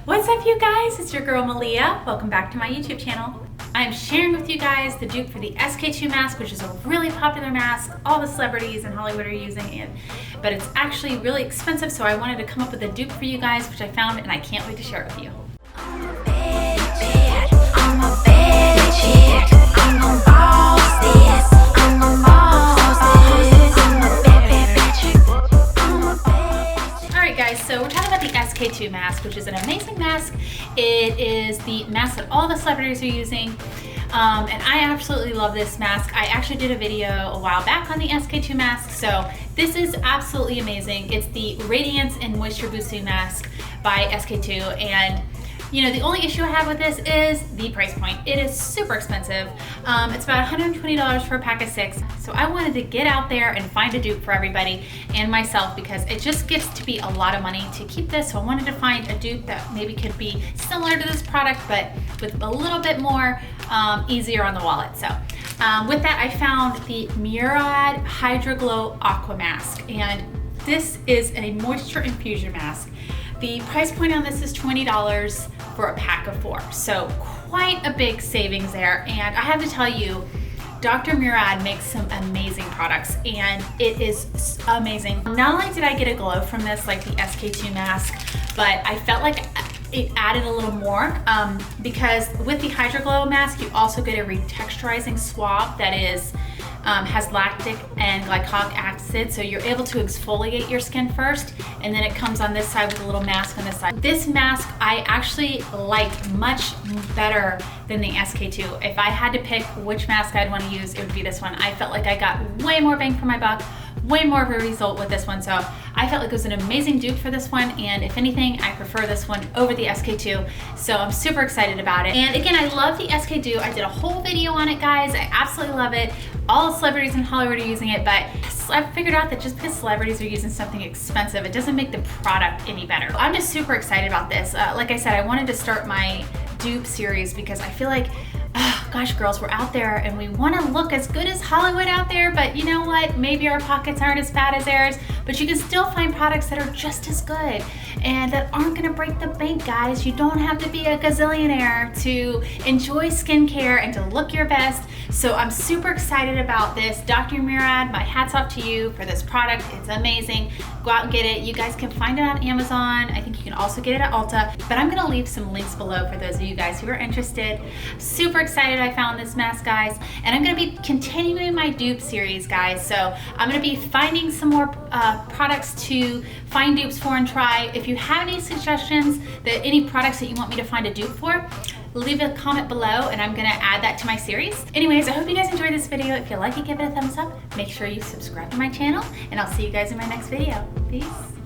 What's up, you guys? It's your girl Malia. Welcome back to my YouTube channel. I'm sharing with you guys the dupe for the SKII mask, which is a really popular mask. All the celebrities in Hollywood are using it, but it's actually really expensive, so I wanted to come up with a dupe for you guys, which I found, and I can't wait to share it with you. So we're talking about the SKII mask, which is an amazing mask. It is the mask that all the celebrities are using, and I absolutely love this mask. I actually did a video a while back on the SKII mask, so this is absolutely amazing. It's the Radiance and Moisture Boosting Mask by SKII, and you know, the only issue I have with this is the price point. It is super expensive. It's about $120 for a pack of 6. So I wanted to get out there and find a dupe for everybody and myself, because it just gets to be a lot of money to keep this. So I wanted to find a dupe that maybe could be similar to this product, but with a little bit more easier on the wallet. So with that, I found the Murad Hydro-Glow Aqua Mask, and this is a moisture infusion mask. The price point on this is $20 for a pack of 4, so quite a big savings there. And I have to tell you, Dr. Murad makes some amazing products, and it is amazing. Not only did I get a glow from this, like the SKII mask, but I felt like it added a little more because with the Hydro-Glow mask, you also get a retexturizing swab that is has lactic and glycolic acid, so you're able to exfoliate your skin first, and then it comes on this side with a little mask on this side. This mask I actually liked much better than the SK2. If I had to pick which mask I'd want to use, it would be this one. I felt like I got way more bang for my buck, way more of a result with this one, so I felt like it was an amazing dupe for this one, and if anything, I prefer this one over the SK2, so I'm super excited about it. And again, I love the SK2. I did a whole video on it, guys. I absolutely love it. All the celebrities in Hollywood are using it, but I figured out that just because celebrities are using something expensive, it doesn't make the product any better. I'm just super excited about this. Like I said, I wanted to start my dupe series because I feel like, oh, gosh, girls, we're out there and we want to look as good as Hollywood out there, but you know what? Maybe our pockets aren't as fat as theirs, but you can still find products that are just as good and that aren't going to break the bank, guys. You don't have to be a gazillionaire to enjoy skincare and to look your best. So I'm super excited about this. Dr. Murad, my hat's off to you for this product. It's amazing. Go out and get it. You guys can find it on Amazon. I think you can also get it at Ulta, but I'm going to leave some links below for those of you guys who are interested. Super excited I found this mask, guys, and I'm going to be continuing my dupe series, guys. So I'm going to be finding some more products to find dupes for and try. If you have any suggestions, any products that you want me to find a dupe for, leave a comment below and I'm gonna add that to my series. Anyways, I hope you guys enjoyed this video. If you like it, give it a thumbs up. Make sure you subscribe to my channel, and I'll see you guys in my next video. Peace.